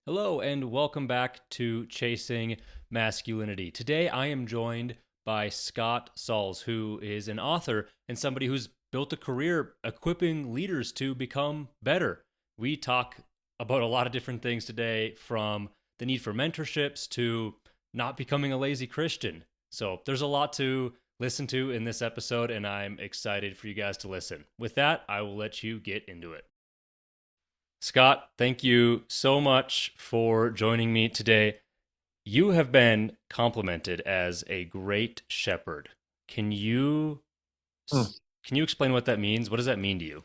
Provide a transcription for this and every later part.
Hello, and welcome back to Chasing Masculinity. Today, I am joined by Scott Sauls, who is an author and somebody who's built a career equipping leaders to become better. We talk about a lot of different things today, from the need for mentorships to not becoming a lazy Christian. So, there's a lot to listen to in this episode, and I'm excited for you guys to listen. With that, I will let you get into it. Scott, thank you so much for joining me today. You have been complimented as a great shepherd. Can you Hmm. can you explain what that means? What does that mean to you?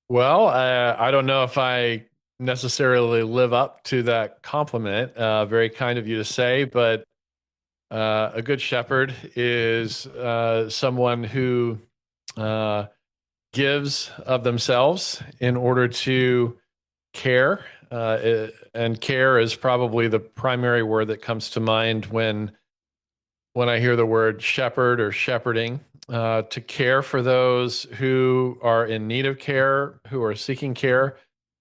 Well, I don't know if I necessarily live up to that compliment. Very kind of you to say, but a good shepherd is someone who uh, gives of themselves in order to care. And care is probably the primary word that comes to mind when I hear the word shepherd or shepherding, to care for those who are in need of care, who are seeking care,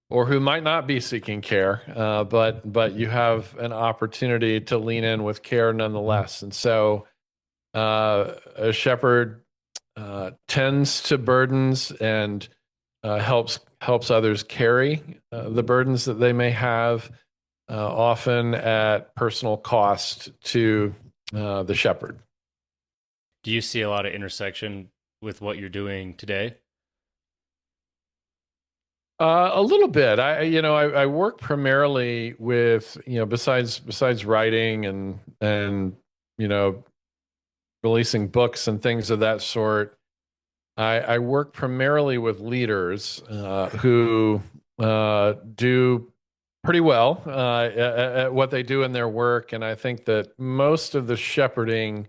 or who might not be seeking care, but you have an opportunity to lean in with care nonetheless. And so, a shepherd tends to burdens and helps others carry the burdens that they may have, often at personal cost to the shepherd. Do you see a lot of intersection with what you're doing today? A little bit. I work primarily with, besides writing and you know, releasing books and things of that sort. I work primarily with leaders who do pretty well at what they do in their work, and I think that most of the shepherding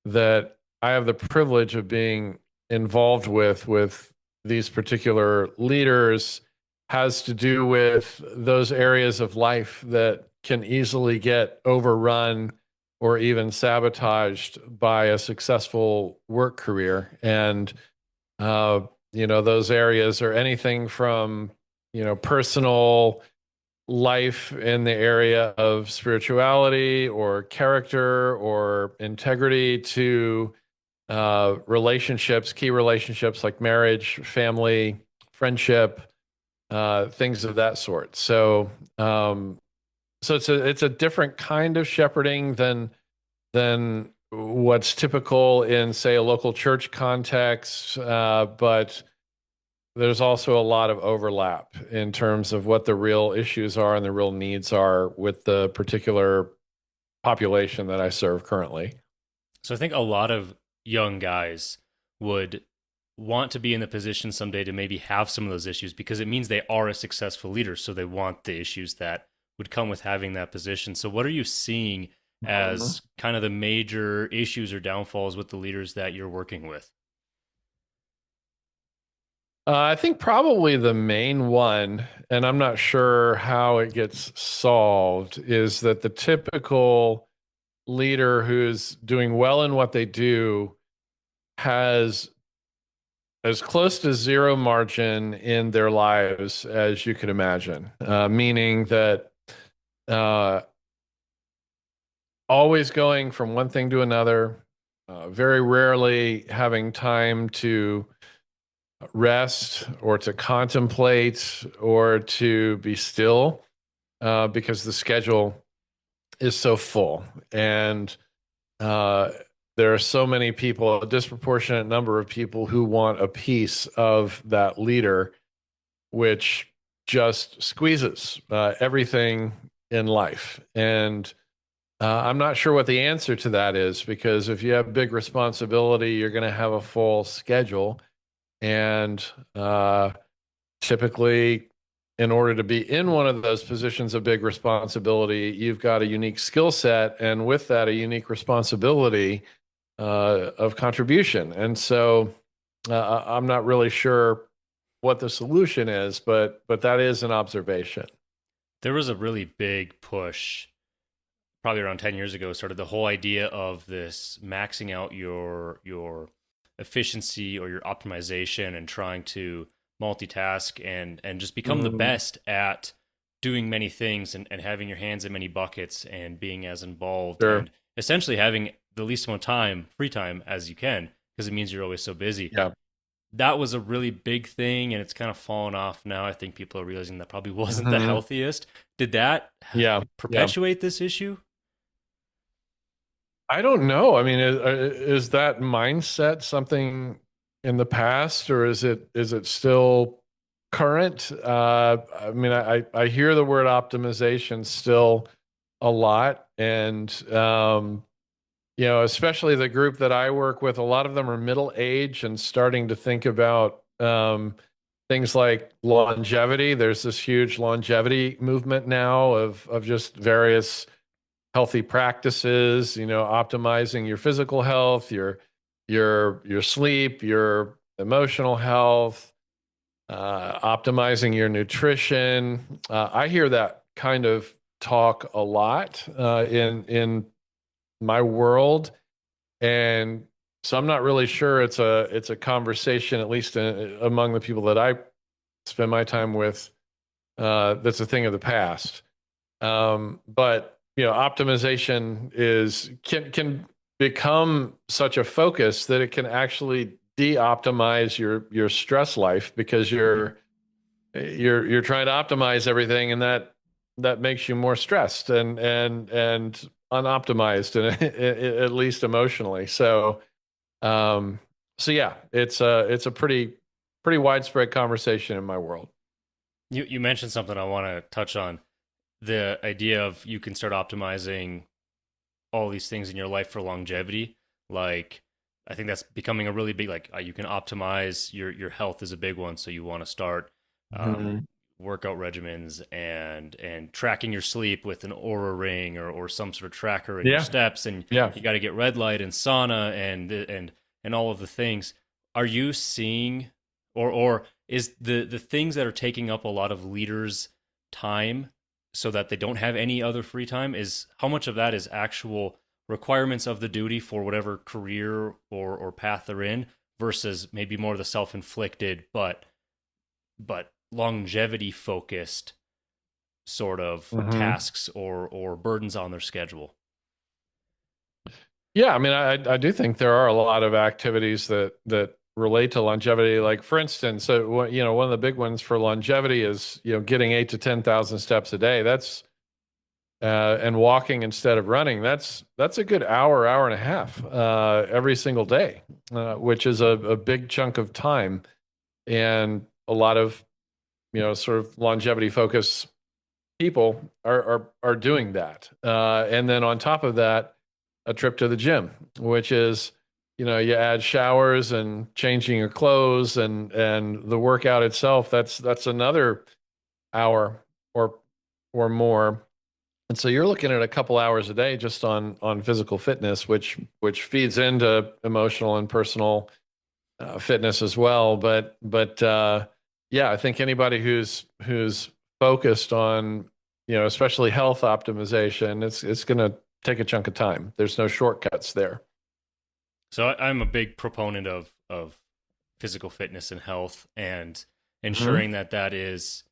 that I have the privilege of being involved with these particular leaders has to do with those areas of life that can easily get overrun or even sabotaged by a successful work career. And uh, those areas are anything from, personal life in the area of spirituality or character or integrity to relationships, key relationships like marriage, family, friendship, things of that sort. So it's a different kind of shepherding than what's typical in, say, a local church context, but there's also a lot of overlap in terms of what the real issues are and the real needs are with the particular population that I serve currently. So I think a lot of young guys would want to be in the position someday to maybe have some of those issues because it means they are a successful leader. So they want the issues that would come with having that position. So what are you seeing Mhm. as kind of the major issues or downfalls with the leaders that you're working with? I think probably the main one, and I'm not sure how it gets solved, is that the typical leader who's doing well in what they do has as close to zero margin in their lives as you could imagine, meaning that uh, always going from one thing to another, very rarely having time to rest or to contemplate or to be still, because the schedule is so full. And uh, there are so many people, a disproportionate number of people who want a piece of that leader, which just squeezes everything in life. And I'm not sure what the answer to that is, because if you have big responsibility, you're going to have a full schedule. And typically, in order to be in one of those positions of big responsibility, you've got a unique skill set, and with that, a unique responsibility of contribution. And so, I'm not really sure what the solution is, but that is an observation. There was a really big push probably around 10 years ago, started the whole idea of this maxing out your efficiency or your optimization and trying to multitask and just become the Mhm. best at doing many things and having your hands in many buckets and being as involved Sure. and essentially having the least amount of time, free time as you can, because it means you're always so busy. Yeah. That was a really big thing and it's kind of fallen off now. I think people are realizing that probably wasn't the Hmm. healthiest. Did that Yeah. Yeah. perpetuate this issue? I don't know. I mean, is that mindset something in the past, or is it still current? I mean, I hear the word optimization still a lot, and especially the group that I work with, a lot of them are middle age and starting to think about things like longevity. There's this huge longevity movement now of just various healthy practices, optimizing your physical health, your sleep, your emotional health, optimizing your nutrition. I hear that kind of talk a lot in my world, and so I'm not really sure it's a conversation, at least among the people that I spend my time with, that's a thing of the past. But optimization can become such a focus that it can actually de-optimize your stress life because you're trying to optimize everything, and that makes you more stressed and unoptimized, and at least emotionally. Um, so yeah, it's a pretty widespread conversation in my world. You mentioned something I want to touch on, the idea of you can start optimizing all these things in your life for longevity. Like, I think that's becoming a really big, like, you can optimize your health is a big one. So you want to start um, Mhm. workout regimens and tracking your sleep with an Aura ring or some sort of tracker in your Yeah, steps. And yeah. you got to get red light and sauna and all of the things. Are you seeing, or is the things that are taking up a lot of leaders' time so that they don't have any other free time, is how much of that is actual requirements of the duty for whatever career or path they're in versus maybe more the self-inflicted but longevity focused sort of Hmm. tasks or burdens on their schedule. Yeah, I mean, I do think there are a lot of activities that relate to longevity. Like, for instance, one of the big ones for longevity is getting 8 to 10,000 steps a day. That's and walking instead of running. That's a good hour and a half every single day, which is a big chunk of time, and a lot of sort of longevity focus people are doing that. And then on top of that, a trip to the gym, which is, you add showers and changing your clothes and the workout itself. That's another hour or more. And so you're looking at a couple hours a day just on physical fitness, which feeds into emotional and personal fitness as well. But yeah, I think anybody who's focused on especially health optimization, it's going to take a chunk of time. There's no shortcuts there. So I'm a big proponent of physical fitness and health and Hmm. ensuring that that is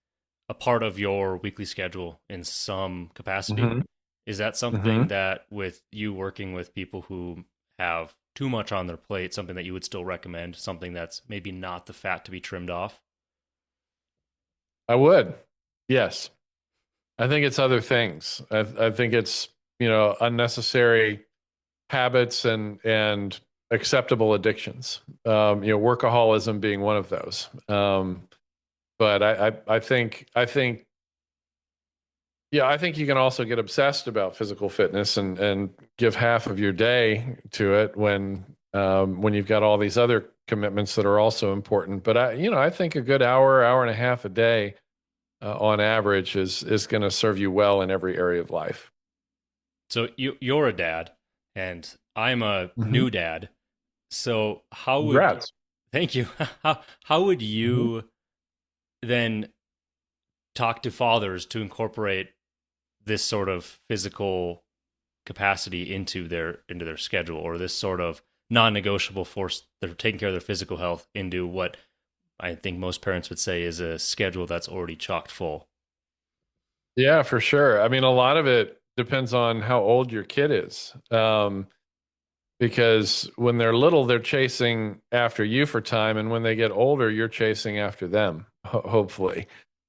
a part of your weekly schedule in some capacity. Hmm. Is that something Hmm. that, with you working with people who have too much on their plate, something that you would still recommend, something that's maybe not the fat to be trimmed off? I would. Yes. I think it's other things. I think it's, unnecessary habits and acceptable addictions. Workaholism being one of those. But I think yeah, I think you can also get obsessed about physical fitness and give half of your day to it when you've got all these other commitments that are also important. But I think a good hour and a half a day on average is going to serve you well in every area of life. So you're a dad, and I'm a Hmm. new dad. So how would Congrats. thank you. How would Hmm. you then talk to fathers to incorporate this sort of physical capacity into their schedule, or this sort of non-negotiable force, they're taking care of their physical health into what I think most parents would say is a schedule that's already chocked full. Yeah, for sure. I mean, a lot of it depends on how old your kid is. Because when they're little, they're chasing after you for time, and when they get older, you're chasing after them, hopefully.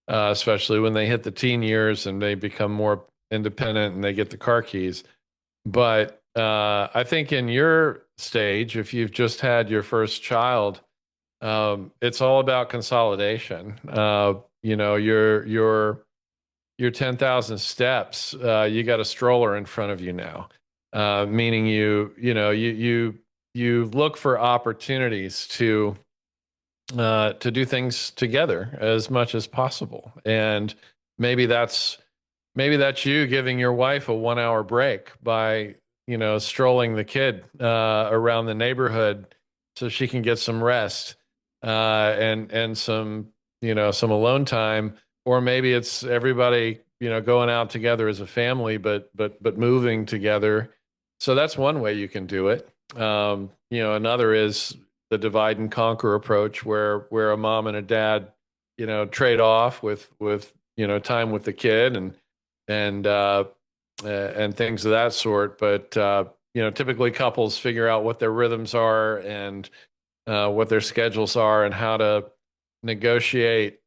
Especially when they hit the teen years and they become more independent and they get the car keys. But I think in your stage, if you've just had your first child, it's all about consolidation. You know, your 10,000 steps, you got a stroller in front of you now. Meaning you look for opportunities to do things together as much as possible. And maybe that's maybe that's you giving your wife a 1 hour break by, strolling the kid around the neighborhood so she can get some rest, and some, some alone time. Or maybe it's everybody, going out together as a family, but moving together. So that's one way you can do it. Another is the divide and conquer approach, where a mom and a dad, trade off with time with the kid, and and things of that sort. But typically couples figure out what their rhythms are, and what their schedules are, and how to negotiate,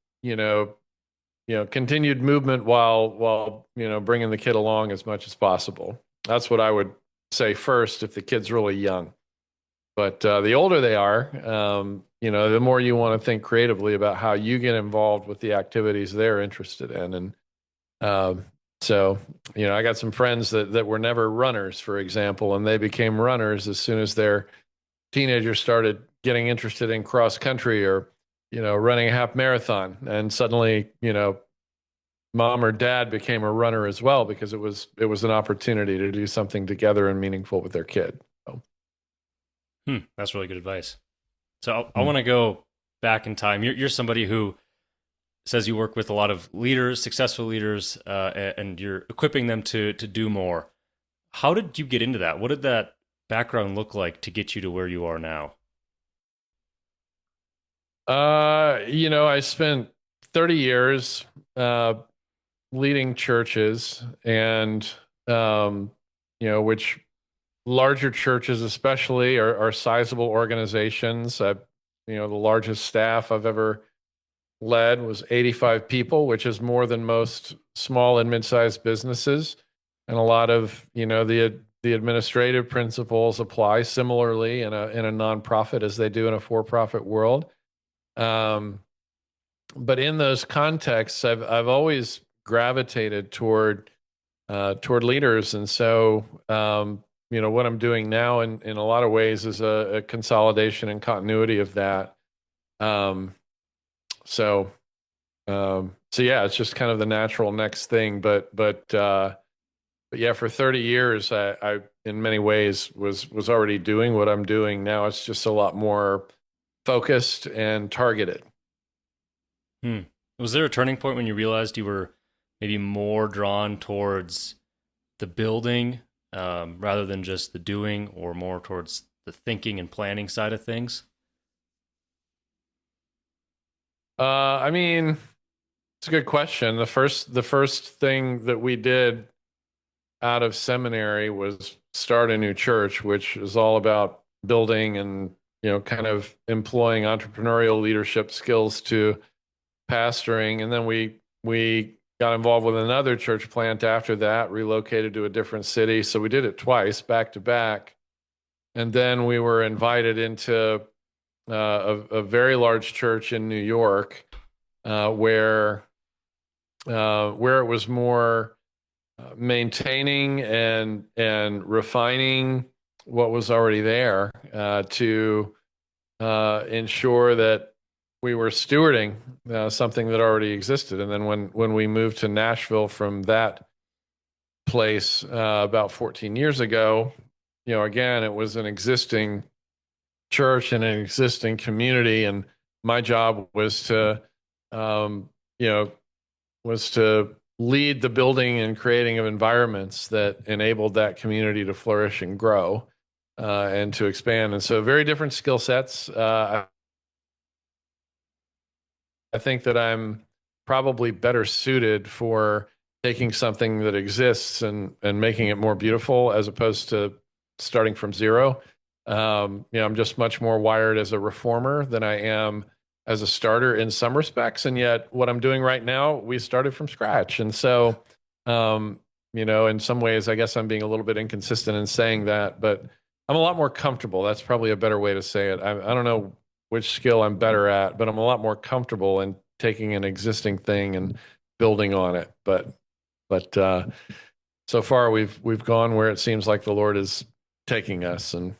continued movement while bringing the kid along as much as possible. That's what I would say first if the kid's really young. But the older they are, the more you want to think creatively about how you get involved with the activities they're interested in. And so, I got some friends that were never runners, for example, and they became runners as soon as their teenagers started getting interested in cross country, or, running a half marathon. And suddenly, mom or dad became a runner as well, because it was an opportunity to do something together and meaningful with their kid. So, That's really good advice. So I hmm. want to go back in time. You're somebody who says you work with a lot of leaders, successful leaders, and you're equipping them to do more. How did you get into that? What did that background look like to get you to where you are now? I spent 30 years uh, leading churches, and which larger churches especially are sizable organizations. The largest staff I've ever led was 85 people, which is more than most small and mid-sized businesses. And a lot of, the administrative principles apply similarly in a nonprofit as they do in a for-profit world. Um, but in those contexts, I've always gravitated toward leaders. And so, what I'm doing now in a lot of ways is a consolidation and continuity of that. Um, so, so yeah, it's just kind of the natural next thing. But yeah, for 30 years, I in many ways was already doing what I'm doing now. It's just a lot more focused and targeted. Hmm. Was there a turning point when you realized you were maybe more drawn towards the building, rather than just the doing, or more towards the thinking and planning side of things? I mean, it's a good question. The first thing that we did out of seminary was start a new church, which is all about building and, kind of employing entrepreneurial leadership skills to pastoring. And then we got involved with another church plant after that, relocated to a different city. So we did it twice, back to back. And then we were invited into a very large church in New York, where it was more maintaining and refining what was already there, to ensure that we were stewarding something that already existed. And then when we moved to Nashville from that place about 14 years ago, again, it was an existing church and an existing community, and my job um, you know, was to lead the building and creating of environments that enabled that community to flourish and grow, and to expand. And so, very different skill sets. I think that I'm probably better suited for taking something that exists and making it more beautiful as opposed to starting from zero. I'm just much more wired as a reformer than I am as a starter in some respects. And yet, what I'm doing right now, we started from scratch. And so, in some ways, I guess I'm being a little bit inconsistent in saying that, but I'm a lot more comfortable. That's probably a better way to say it. I don't know which skill I'm better at, but I'm a lot more comfortable in taking an existing thing and building on it. But so far we've gone where it seems like the Lord is taking us, and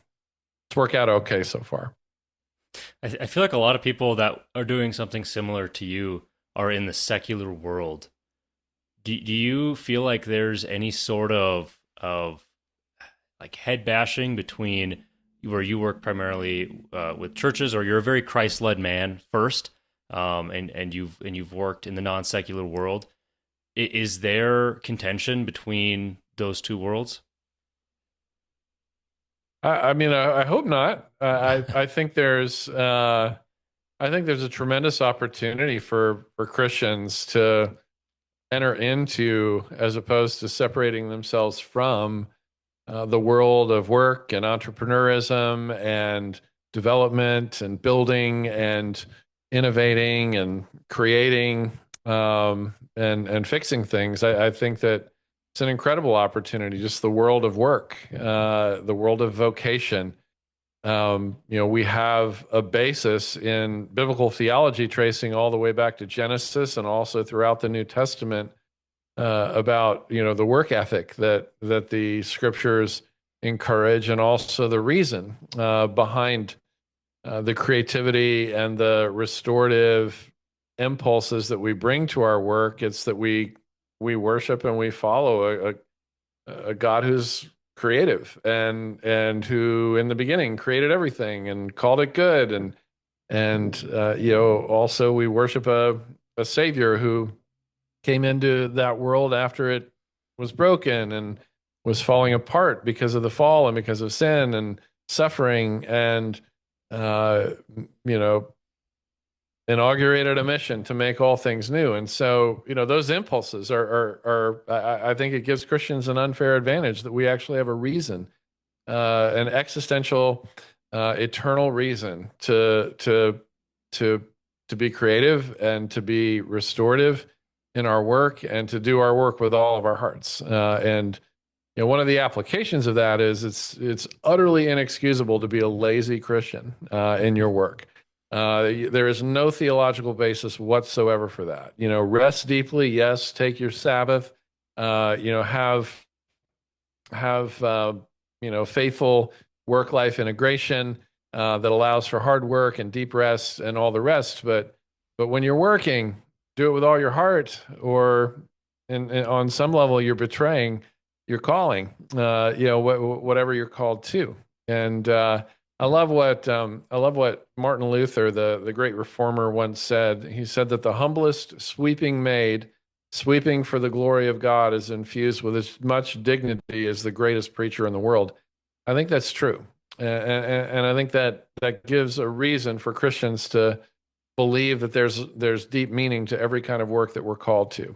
it's worked out okay so far. I feel like a lot of people that are doing something similar to you are in the secular world. Do you feel like there's any sort of like head bashing between where you work primarily with churches, or you're a very Christ led man first, and you've worked in the non secular world? Is there contention between those two worlds? I mean, I hope not. I think there's a tremendous opportunity for Christians to enter into, as opposed to separating themselves from the world of work and entrepreneurism and development and building and innovating and creating, and fixing things. I think that it's an incredible opportunity, just the world of work, the world of vocation. We have a basis in biblical theology tracing all the way back to Genesis and also throughout the New Testament, about the work ethic that the scriptures encourage, and also the reason behind the creativity and the restorative impulses that we bring to our work. It's that we worship and we follow a God who's creative and who in the beginning created everything and called it good, and also we worship a savior who came into that world after it was broken and was falling apart because of the fall and because of sin and suffering, and uh, you know inaugurated a mission to make all things new. And so, those impulses I think it gives Christians an unfair advantage that we actually have a reason, an existential, eternal reason to be creative and to be restorative in our work and to do our work with all of our hearts. And one of the applications of that is it's utterly inexcusable to be a lazy Christian in your work. There is no theological basis whatsoever for that. Rest deeply, yes. Take your Sabbath. Have faithful work-life integration that allows for hard work and deep rest and all the rest. But when you're working, do it with all your heart, or on some level, you're betraying your calling. Whatever you're called to. And I love what Martin Luther, the great reformer, once said. He said that the humblest sweeping maid, sweeping for the glory of God, is infused with as much dignity as the greatest preacher in the world. I think that's true, and I think that gives a reason for Christians to believe that there's deep meaning to every kind of work that we're called to.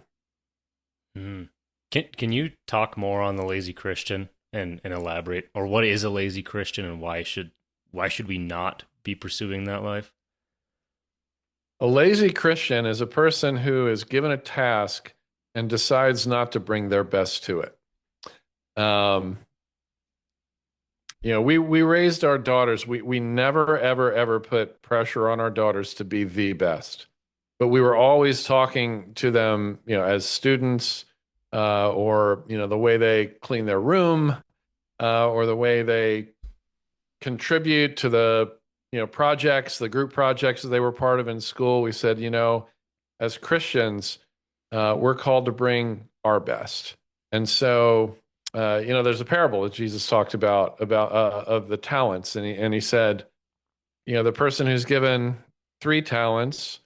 Mm. Can you talk more on the lazy Christian and elaborate, or what is a lazy Christian and why should we not be pursuing that life? A lazy Christian is a person who is given a task and decides not to bring their best to it. Um, we raised our daughters. We never, ever, ever put pressure on our daughters to be the best, but we were always talking to them, as students, or the way they clean their room, or the way they contribute to the projects, the group projects that they were part of in school. We said, as Christians, we're called to bring our best. And so, there's a parable that Jesus talked about of the talents, and he said, the person who's given 3 talents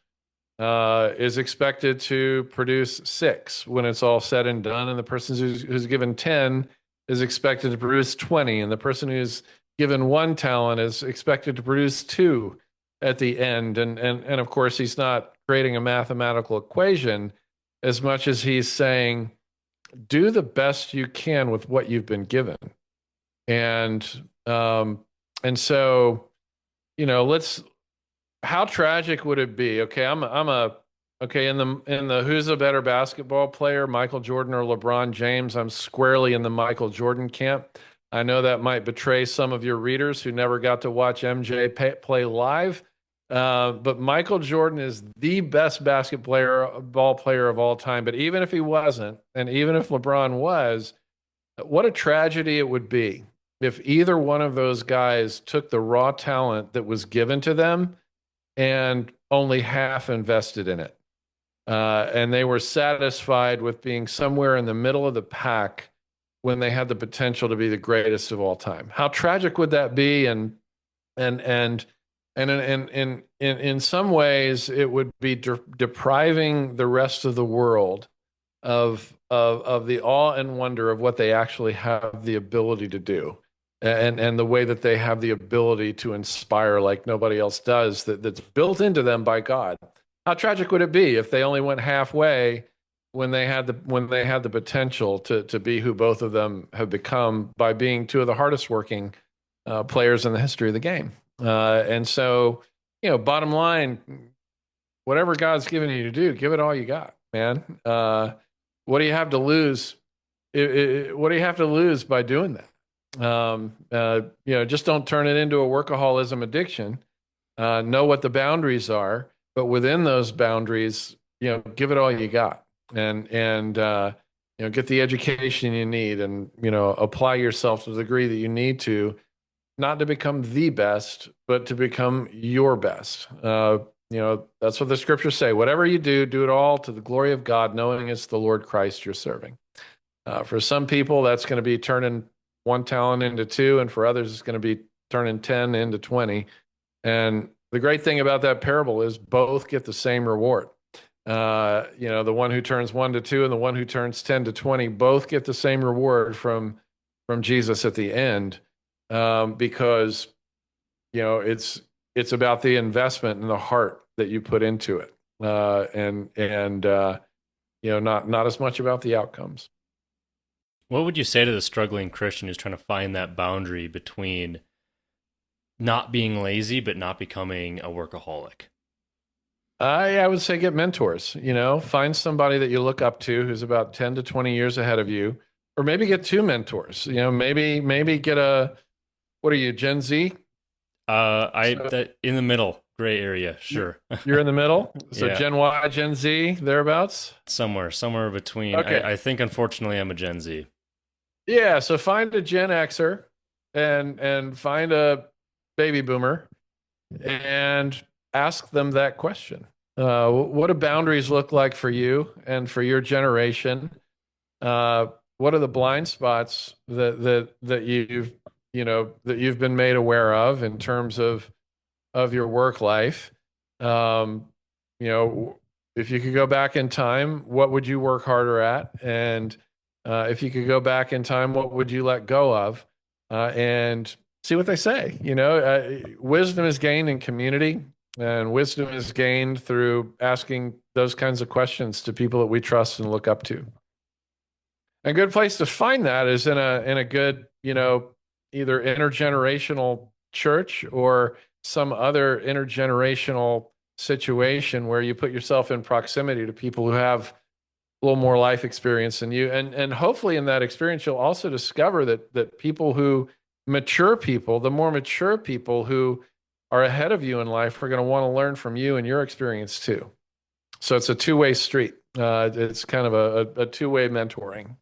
is expected to produce 6 when it's all said and done, and the person who's given 10 is expected to produce 20, and the person who's given 1 talent is expected to produce 2 at the end. And of course, he's not creating a mathematical equation as much as he's saying, do the best you can with what you've been given. And and so, let's how tragic would it be? Okay, okay, in the who's a better basketball player, Michael Jordan or LeBron James? I'm squarely in the Michael Jordan camp. I know that might betray some of your readers who never got to watch MJ play live. But Michael Jordan is the best ball player of all time. But even if he wasn't, and even if LeBron was, what a tragedy it would be if either one of those guys took the raw talent that was given to them and only half invested in it. And they were satisfied with being somewhere in the middle of the pack when they had the potential to be the greatest of all time. How tragic would that be? And in some ways, it would be depriving the rest of the world of the awe and wonder of what they actually have the ability to do, and the way that they have the ability to inspire like nobody else does, that's built into them by God. How tragic would it be if they only went halfway when they had the potential to be who both of them have become by being two of the hardest working players in the history of the game. And so, bottom line, whatever God's given you to do, give it all you got, man. What do you have to lose? What do you have to lose by doing that? Just don't turn it into a workaholism addiction. Know what the boundaries are, but within those boundaries, give it all you got, and get the education you need, and apply yourself to the degree that you need to, not to become the best, but to become your best. That's what the scriptures say. Whatever you do, do it all to the glory of God, knowing it's the Lord Christ you're serving. For some people, that's going to be turning one talent into two, and for others, it's going to be turning 10 into 20. And the great thing about that parable is both get the same reward. The one who turns 1 to 2 and the one who turns 10 to 20 both get the same reward from Jesus at the end, because it's about the investment and the heart that you put into it, not as much about the outcomes. What would you say to the struggling Christian who's trying to find that boundary between not being lazy but not becoming a workaholic? I would say get mentors. Find somebody that you look up to who's about 10 to 20 years ahead of you, or maybe get two mentors. Maybe get what are you, Gen Z? In the middle, gray area, sure. You're in the middle? So Yeah. Gen Y, Gen Z, thereabouts? Somewhere between. Okay. I think, unfortunately, I'm a Gen Z. Yeah, so find a Gen Xer and find a baby boomer and ask them that question. What do boundaries look like for you and for your generation? What are the blind spots that you've been made aware of in terms of your work life? If you could go back in time, what would you work harder at? And if you could go back in time, what would you let go of? And see what they say. Wisdom is gained in community, and wisdom is gained through asking those kinds of questions to people that we trust and look up to. A good place to find that is in a good, either intergenerational church or some other intergenerational situation where you put yourself in proximity to people who have a little more life experience than you. And hopefully in that experience, you'll also discover that people who the more mature people who are ahead of you in life are going to want to learn from you and your experience too. So it's a two-way street. It's kind of a two-way mentoring.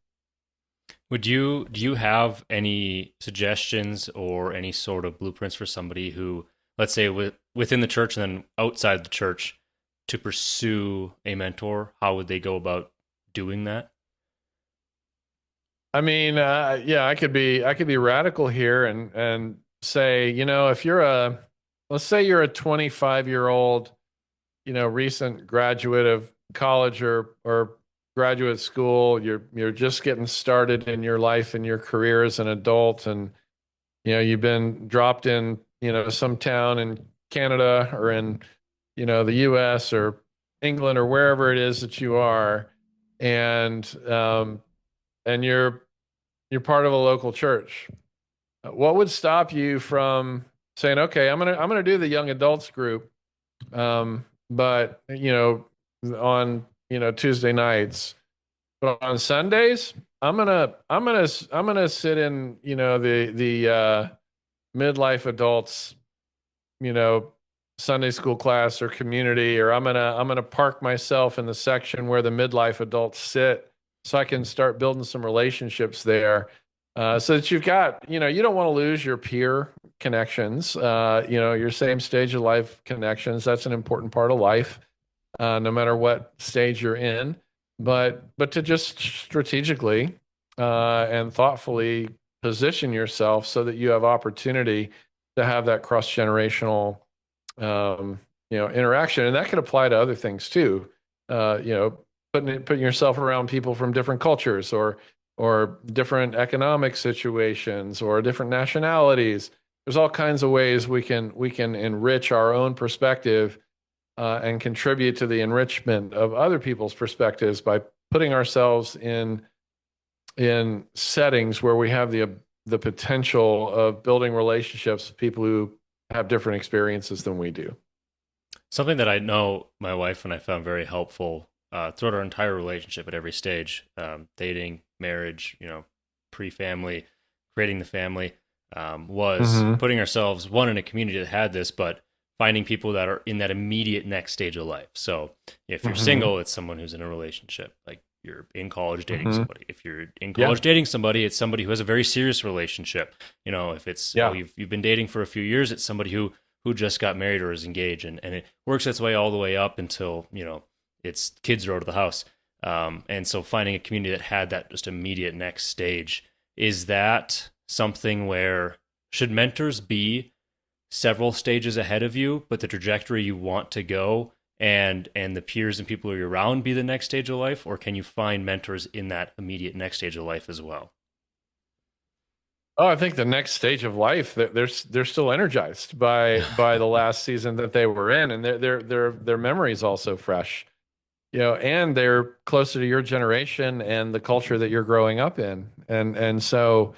Do you have any suggestions or any sort of blueprints for somebody who, let's say, within the church and then outside the church, to pursue a mentor? How would they go about doing that? I mean, yeah, I could be radical here and say, if let's say you're a 25-year-old, recent graduate of college or graduate school, you're just getting started in your life and your career as an adult, and you've been dropped in some town in Canada or in the US or England or wherever it is that you are, and and you're part of a local church. What would stop you from saying, "Okay, I'm gonna do the young adults group, but on Tuesday nights, but on Sundays, I'm gonna sit in the midlife adults you know, Sunday school class or community, or I'm gonna park myself in the section where the midlife adults sit, so I can start building some relationships there, so that you've got, you don't want to lose your peer connections, your same stage of life connections. That's an important part of life, no matter what stage you're in. But to just strategically and thoughtfully position yourself so that you have opportunity to have that cross generational interaction, and that can apply to other things too. Putting yourself around people from different cultures or different economic situations or different nationalities. There's all kinds of ways we can enrich our own perspective and contribute to the enrichment of other people's perspectives by putting ourselves in settings where we have the potential of building relationships with people who have different experiences than we do. Something that I know my wife and I found very helpful throughout our entire relationship at every stage, dating, marriage, pre-family, creating the family, was Mm-hmm. putting ourselves, one, in a community that had this, but finding people that are in that immediate next stage of life. So if you're Mm-hmm. single, it's someone who's in a relationship. Like you're in college dating Mm-hmm. somebody. If you're in Yeah. college dating somebody, it's somebody who has a very serious relationship. If it's, Yeah. you've been dating for a few years, it's somebody who just got married or is engaged, and it works its way all the way up until it's kids are out of the house. And so finding a community that had that just immediate next stage, is that something where should mentors be several stages ahead of you, but the trajectory you want to go and the peers and people you're around be the next stage of life, or can you find mentors in that immediate next stage of life as well? Oh, I think the next stage of life, they're still energized by the last season that they were in, and their memory is also fresh. And they're closer to your generation and the culture that you're growing up in, and so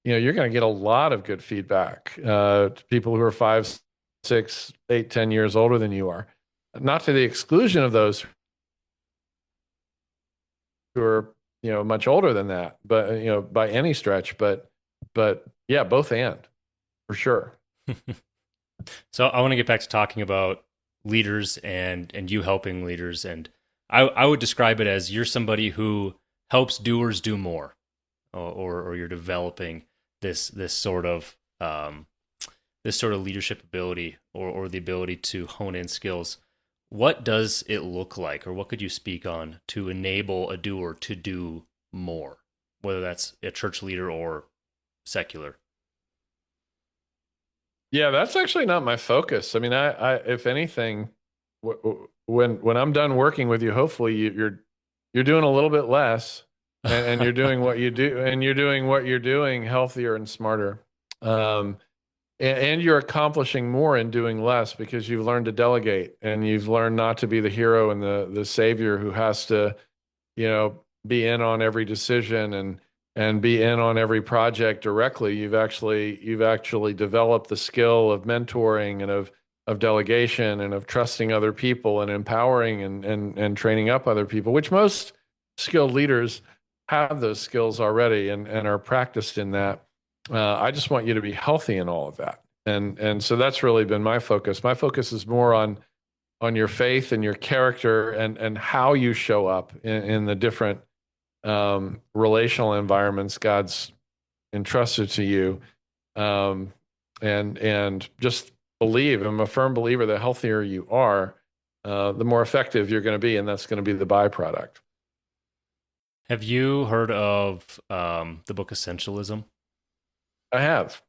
you're going to get a lot of good feedback to people who are 5, 6, 8, 10 years older than you are, not to the exclusion of those who are much older than that, but by any stretch, but yeah, both and for sure. So I want to get back to talking about leaders and you helping leaders, and I would describe it as you're somebody who helps doers do more, or you're developing this sort of leadership ability, or the ability to hone in skills. What does it look like, or what could you speak on to enable a doer to do more, whether that's a church leader or secular? Yeah, that's actually not my focus. I mean, I if anything, when I'm done working with you, hopefully you're doing a little bit less, and you're doing what you do, and you're doing what you're doing healthier and smarter. Um, and you're accomplishing more in doing less because you've learned to delegate and you've learned not to be the hero and the savior who has to, be in on every decision and be in on every project directly. You've actually developed the skill of mentoring and of delegation and of trusting other people and empowering and training up other people, which most skilled leaders have those skills already and are practiced in that. I just want you to be healthy in all of that. And so that's really been my focus. My focus is more on your faith and your character and how you show up in the different relational environments God's entrusted to you. Um, and just believe. I'm a firm believer the healthier you are, the more effective you're going to be, and that's going to be the byproduct. Have you heard of the book Essentialism? I have.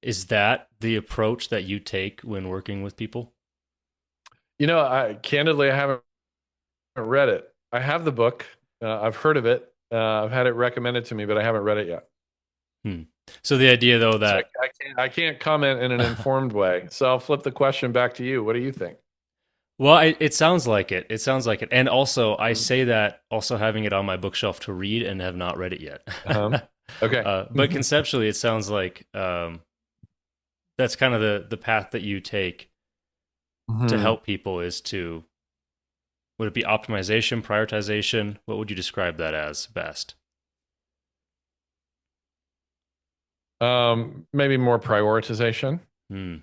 Is that the approach that you take when working with people? I candidly I haven't read it. I have the book. I've heard of it. I've had it recommended to me, but I haven't read it yet. Hmm. So the idea, though, So that I can't comment in an informed way. So I'll flip the question back to you. What do you think? Well, it sounds like it. It sounds like it. And also, I say that also having it on my bookshelf to read and have not read it yet. Uh-huh. Okay. But conceptually, it sounds like that's kind of the path that you take to Mhm. help people is to, would it be optimization, prioritization? What would you describe that as best? Maybe more prioritization. Hmm.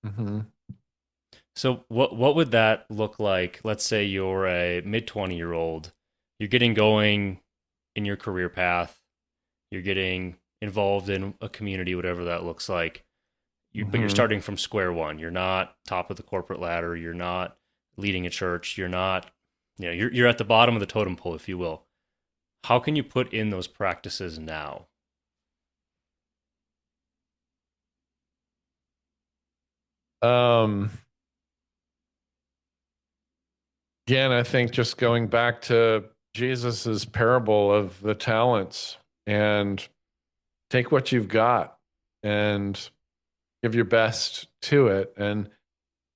Hmm. So what would that look like? Let's say you're a mid 20-year-old, you're getting going in your career path, you're getting involved in a community, whatever that looks like. But you're Hmm. starting from square one. You're not top of the corporate ladder. You're not leading a church. You're not, you're at the bottom of the totem pole, if you will. How can you put in those practices now? Um, Again, I think just going back to Jesus's parable of the talents and take what you've got and give your best to it. And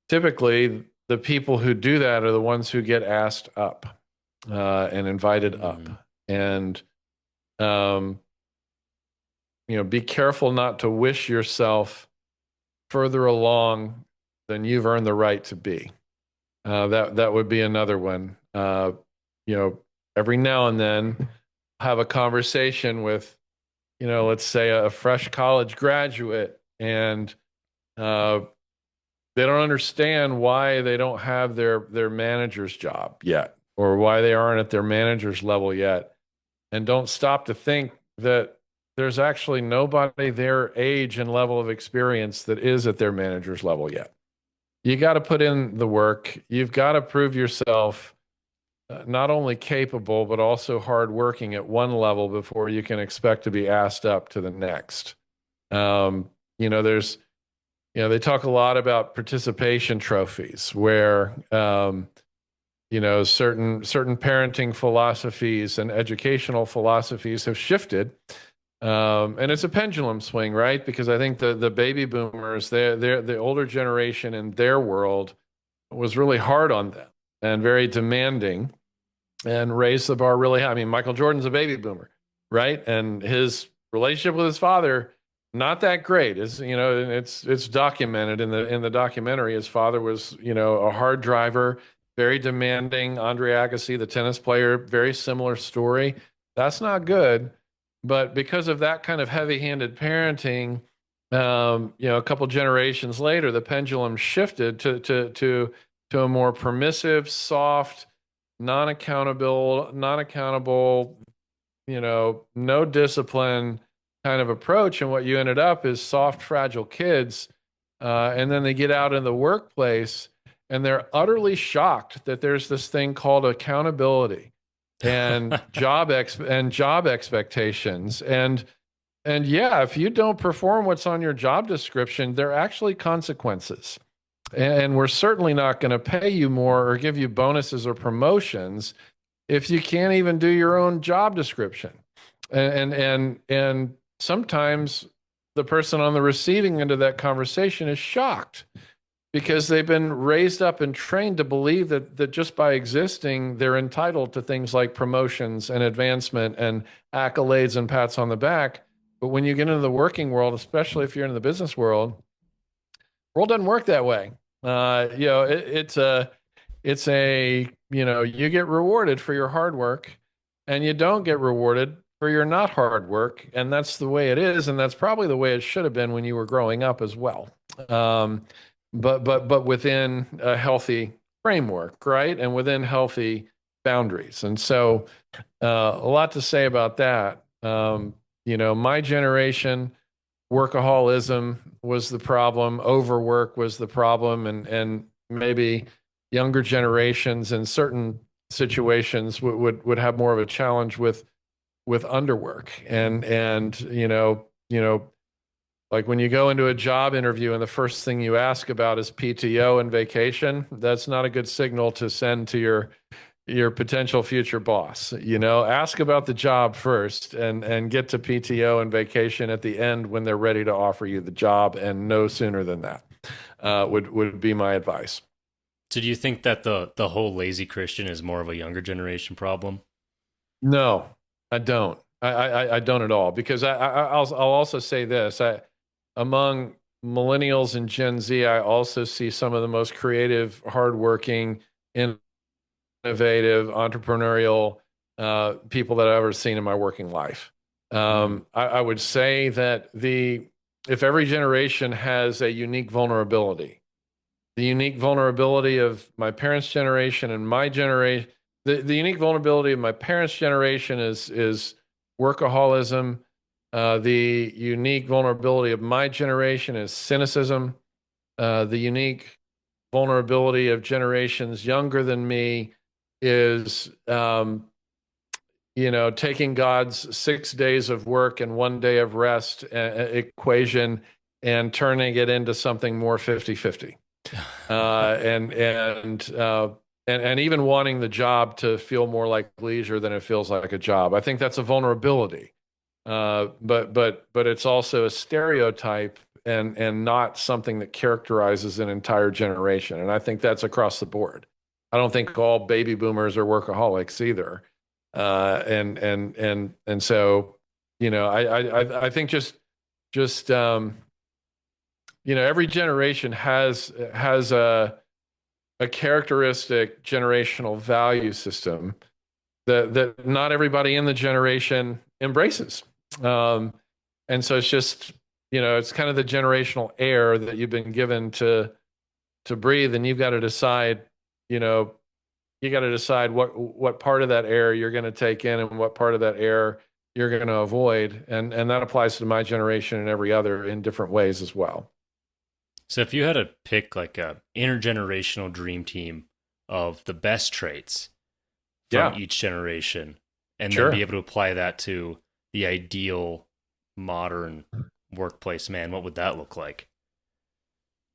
typically, the people who do that are the ones who get asked up and invited up. Mm, And um, be careful not to wish yourself further along than you've earned the right to be. That would be another one. You know, every now and then have a conversation with, let's say a fresh college graduate, and uh, they don't understand why they don't have their manager's job yet, or why they aren't at their manager's level yet, and don't stop to think that there's actually nobody their age and level of experience that is at their manager's level yet. You got to put in the work. You've got to prove yourself not only capable, but also hardworking at one level before you can expect to be asked up to the next. Um, there's, they talk a lot about participation trophies where, certain parenting philosophies and educational philosophies have shifted. And it's a pendulum swing, right? Because I think the baby boomers, they're the older generation in their world was really hard on them and very demanding and raised the bar really high. I mean, Michael Jordan's a baby boomer, right? And his relationship with his father, not that great. Is it's documented in the documentary. His father was, a hard driver, very demanding. Andre Agassi, the tennis player, very similar story. That's not good. But because of that kind of heavy-handed parenting, a couple generations later, the pendulum shifted to a more permissive, soft, non-accountable, no discipline kind of approach. And what you ended up is soft, fragile kids. And then they get out in the workplace and they're utterly shocked that there's this thing called accountability and job expectations. And yeah, if you don't perform what's on your job description, there are actually consequences. And we're certainly not going to pay you more or give you bonuses or promotions if you can't even do your own job description. And sometimes the person on the receiving end of that conversation is shocked because they've been raised up and trained to believe that just by existing, they're entitled to things like promotions and advancement and accolades and pats on the back. But when you get into the working world, especially if you're in the business world doesn't work that way. It's a, you get rewarded for your hard work and you don't get rewarded for your not hard work. And that's the way it is. And that's probably the way it should have been when you were growing up as well. But within a healthy framework, right? And within healthy boundaries. And so, a lot to say about that. My generation, workaholism was the problem, overwork was the problem, and maybe younger generations in certain situations would have more of a challenge with underwork. And like when you go into a job interview and the first thing you ask about is PTO and vacation, that's not a good signal to send to your potential future boss. Ask about the job first and get to PTO and vacation at the end when they're ready to offer you the job, and no sooner than that. would be my advice. So do you think that the whole lazy Christian is more of a younger generation problem? No, I don't. I don't at all, because I'll also say this. Among millennials and Gen Z, I also see some of the most creative, hardworking, innovative, entrepreneurial people that I've ever seen in my working life. Mm. I would say that if every generation has a unique vulnerability, the unique vulnerability of my parents' generation and my generation, the unique vulnerability of my parents' generation is workaholism. The unique vulnerability of my generation is cynicism. The unique vulnerability of generations younger than me is, taking God's 6 days of work and 1 day of rest equation and turning it into something more 50-50. And even wanting the job to feel more like leisure than it feels like a job. I think that's a vulnerability. But it's also a stereotype and not something that characterizes an entire generation. And I think that's across the board. I don't think all baby boomers are workaholics either. And so, I think just every generation has a characteristic generational value system that not everybody in the generation embraces. Um, and so it's just, it's kind of the generational air that you've been given to breathe, and you've got to decide, you know, you got to decide what part of that air you're going to take in and what part of that air you're going to avoid, and that applies to my generation and every other in different ways as well. So if you had to pick like a intergenerational dream team of the best traits from Yeah, each generation and then be sure. able to apply that to the ideal modern workplace, man, what would that look like?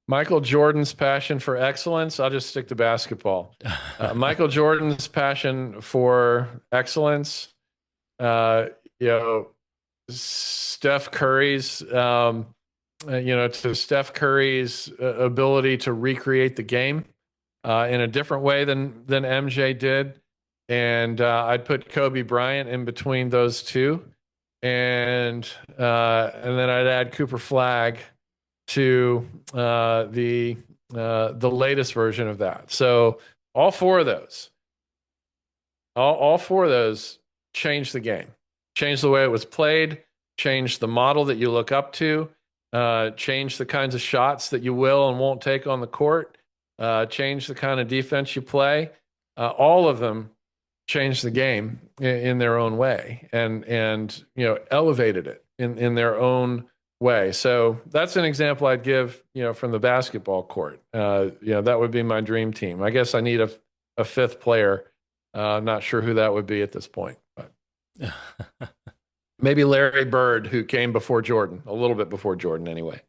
Michael Jordan's passion for excellence. I'll just stick to basketball. Michael Jordan's passion for excellence. Uh, you know, Steph Curry's, to Steph Curry's ability to recreate the game in a different way than MJ did, and I'd put Kobe Bryant in between those two, and then I'd add Cooper Flagg to the latest version of that. So all four of those, all four of those changed the game, changed the way it was played, changed the model that you look up to, changed the kinds of shots that you will and won't take on the court, changed the kind of defense you play. All of them changed the game in their own way, and elevated it in their own way. So that's an example I'd give, from the basketball court. That would be my dream team. I guess I need a fifth player. Not sure who that would be at this point, but maybe Larry Bird, who came before Jordan, a little bit before Jordan anyway.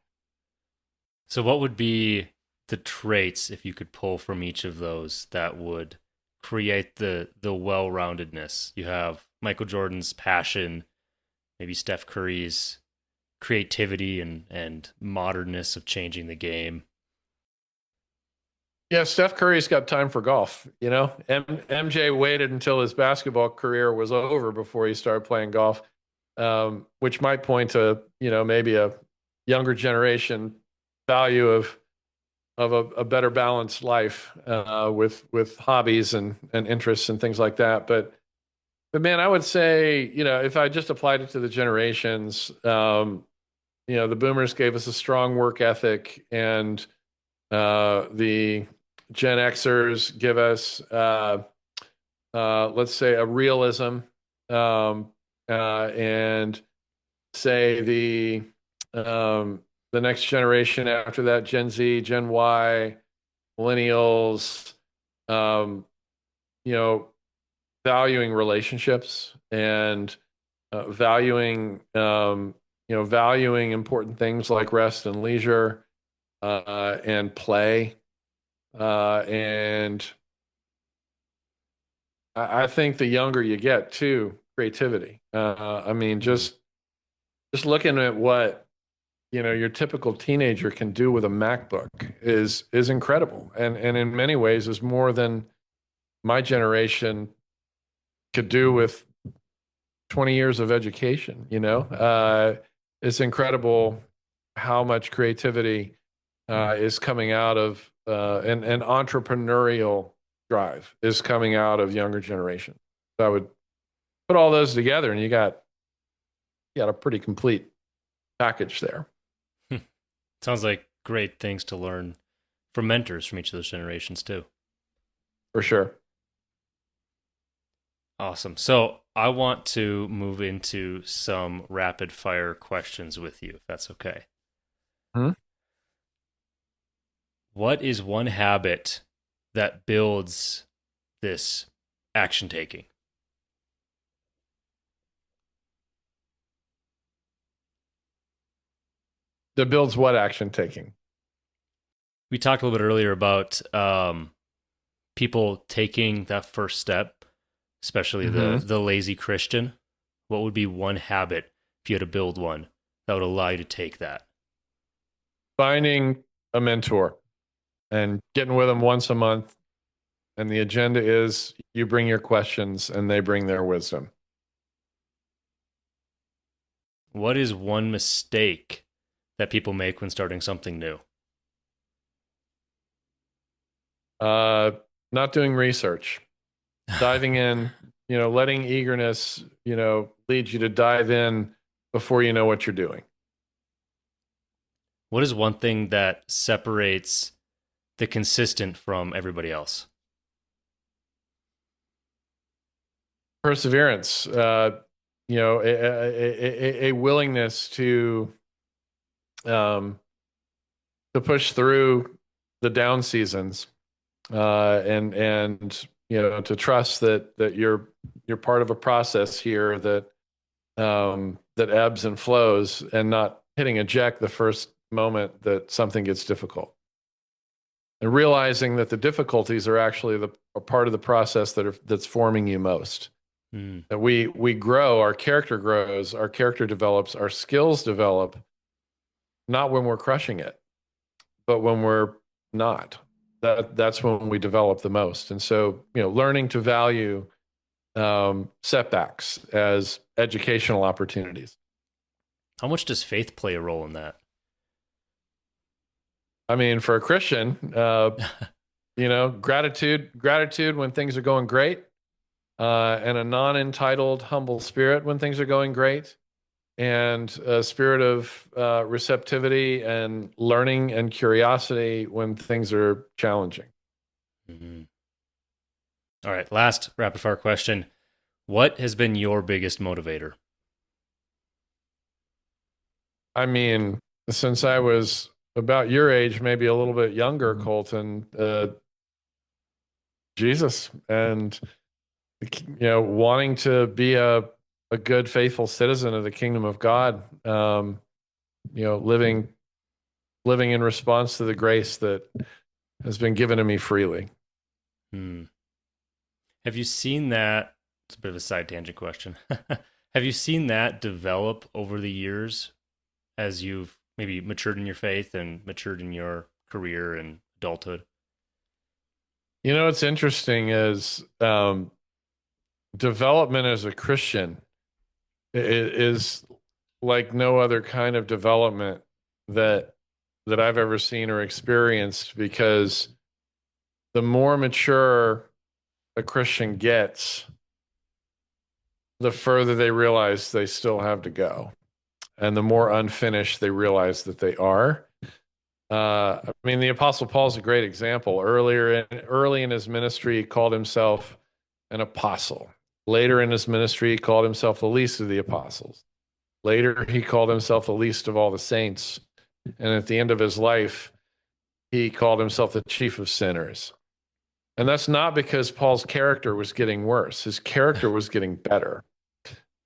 So what would be the traits if you could pull from each of those that would create the well-roundedness? You have Michael Jordan's passion, maybe Steph Curry's creativity and modernness of changing the game. Yeah, Steph Curry's got time for golf. MJ waited until his basketball career was over before he started playing golf, which might point to maybe a younger generation value of a better balanced life with hobbies and interests and things like that. But man, I would say, if I just applied it to the generations, the boomers gave us a strong work ethic, and the Gen Xers give us, let's say, a realism, and say the next generation after that, Gen Z, Gen Y, millennials, um, you know, valuing relationships and valuing important things like rest and leisure, and play. And I think the younger you get, too, creativity. I mean, Mm. just looking at what your typical teenager can do with a MacBook is incredible, and in many ways is more than my generation could do with 20 years of education. It's incredible how much creativity is coming out of an entrepreneurial drive is coming out of younger generation. So I would put all those together, and you got a pretty complete package there. Sounds like great things to learn from mentors from each of those generations too. For sure. Awesome. So I want to move into some rapid fire questions with you, if that's okay. Hmm? What is one habit that builds this action taking? That builds what action taking? We talked a little bit earlier about people taking that first step, especially the lazy Christian. What would be one habit if you had to build one that would allow you to take that? Finding a mentor and getting with them once a month. And the agenda is you bring your questions and they bring their wisdom. What is one mistake that people make when starting something new? Not doing research, diving in, letting eagerness, lead you to dive in before you know what you're doing. What is one thing that separates the consistent from everybody else? Perseverance, a willingness to push through the down seasons, and to trust that you're part of a process here that ebbs and flows, and not hitting eject the first moment that something gets difficult, and realizing that the difficulties are actually a part of the process that's forming you most. That we grow, our character grows, our character develops, our skills develop, not when we're crushing it, but when we're not. That's when we develop the most. And so, learning to value setbacks as educational opportunities. How much does faith play a role in that? I mean, for a Christian, gratitude when things are going great, and a non-entitled, humble spirit when things are going great, and a spirit of receptivity and learning and curiosity when things are challenging. Mm-hmm. All right, last rapid fire question. What has been your biggest motivator? I mean, since I was about your age, maybe a little bit younger, Colton, Jesus, and wanting to be a good, faithful citizen of the kingdom of God. Living in response to the grace that has been given to me freely. Have you seen that? It's a bit of a side tangent question. Have you seen that develop over the years as you've maybe matured in your faith and matured in your career and adulthood? What's interesting is development as a Christian is like no other kind of development that I've ever seen or experienced, because the more mature a Christian gets, the further they realize they still have to go, and the more unfinished they realize that they are. I mean, the Apostle Paul's a great example. Early in his ministry, he called himself an apostle. Later in his ministry, he called himself the least of the apostles. Later, he called himself the least of all the saints. And at the end of his life, he called himself the chief of sinners. And that's not because Paul's character was getting worse. His character was getting better.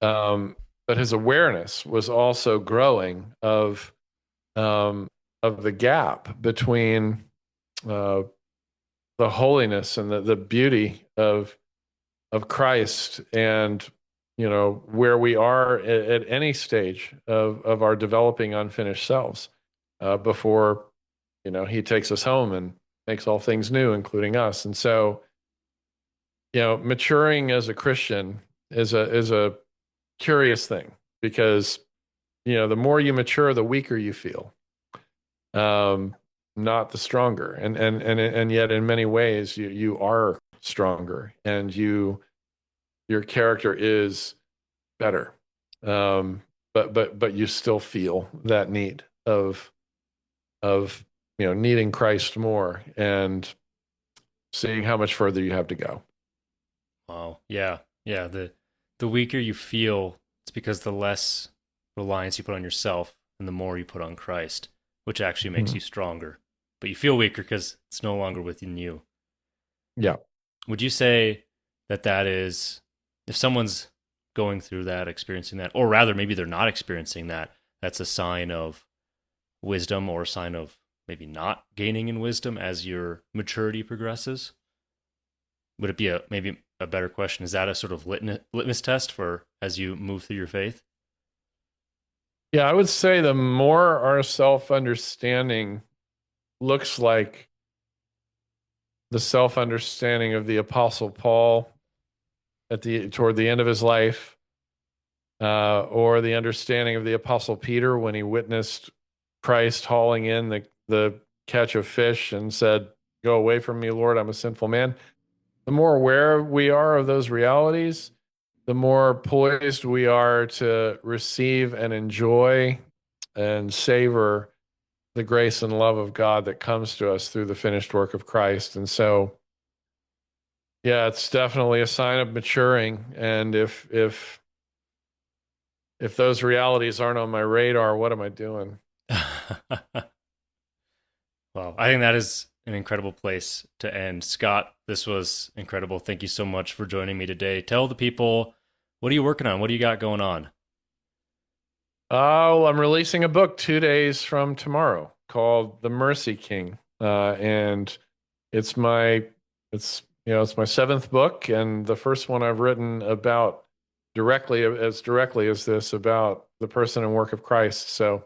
But his awareness was also growing of the gap between the holiness and the beauty of Christ and where we are at any stage of our developing unfinished selves before, he takes us home and makes all things new, including us. And so, maturing as a Christian is a curious thing because, the more you mature, the weaker you feel, um, not the stronger. And yet in many ways you are stronger and your character is better. Um, but you still feel that need of needing Christ more and seeing how much further you have to go. Wow. Yeah. Yeah. The weaker you feel, it's because the less reliance you put on yourself and the more you put on Christ, which actually makes Mhm. you stronger. But you feel weaker because it's no longer within you. Yeah. Would you say that that is, if someone's going through that, experiencing that, or rather maybe they're not experiencing that, that's a sign of wisdom or a sign of maybe not gaining in wisdom as your maturity progresses? Would it be a maybe a better question? Is that a sort of litmus test for as you move through your faith? Yeah, I would say the more our self-understanding looks like the self-understanding of the Apostle Paul toward the end of his life, or the understanding of the Apostle Peter when he witnessed Christ hauling in the catch of fish and said, "Go away from me, Lord, I'm a sinful man." The more aware we are of those realities, the more poised we are to receive and enjoy and savor the grace and love of God that comes to us through the finished work of Christ. And so, yeah, it's definitely a sign of maturing. And if those realities aren't on my radar, what am I doing? Well, I think that is an incredible place to end. Scott, this was incredible. Thank you so much for joining me today. Tell the people, what are you working on? What do you got going on? Oh, I'm releasing a book 2 days from tomorrow called The Mercy King. And it's my it's my seventh book and the first one I've written about directly as this about the person and work of Christ. So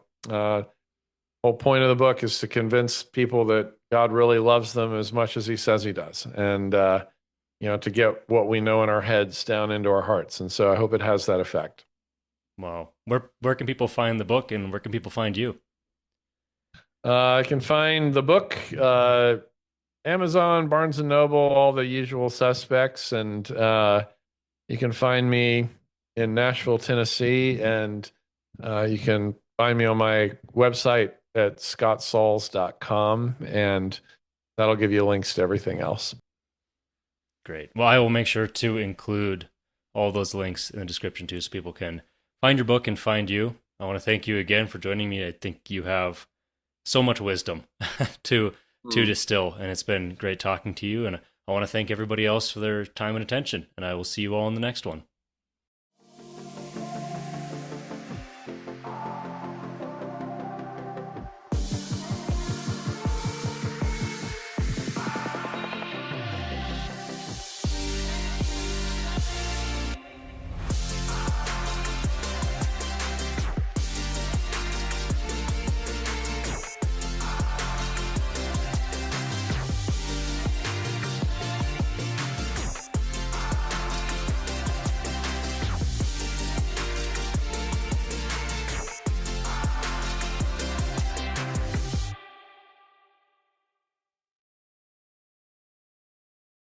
whole point of the book is to convince people that God really loves them as much as he says he does. And to get what we know in our heads down into our hearts. And so I hope it has that effect. Wow. Where can people find the book and where can people find you? I can find the book, Amazon, Barnes and Noble, all the usual suspects, and you can find me in Nashville, Tennessee, and you can find me on my website at scottsauls.com, and that'll give you links to everything else. Great. Well, I will make sure to include all those links in the description too so people can find your book and find you. I want to thank you again for joining me. I think you have so much wisdom to Hmm. distill, and it's been great talking to you. And I want to thank everybody else for their time and attention. And I will see you all in the next one.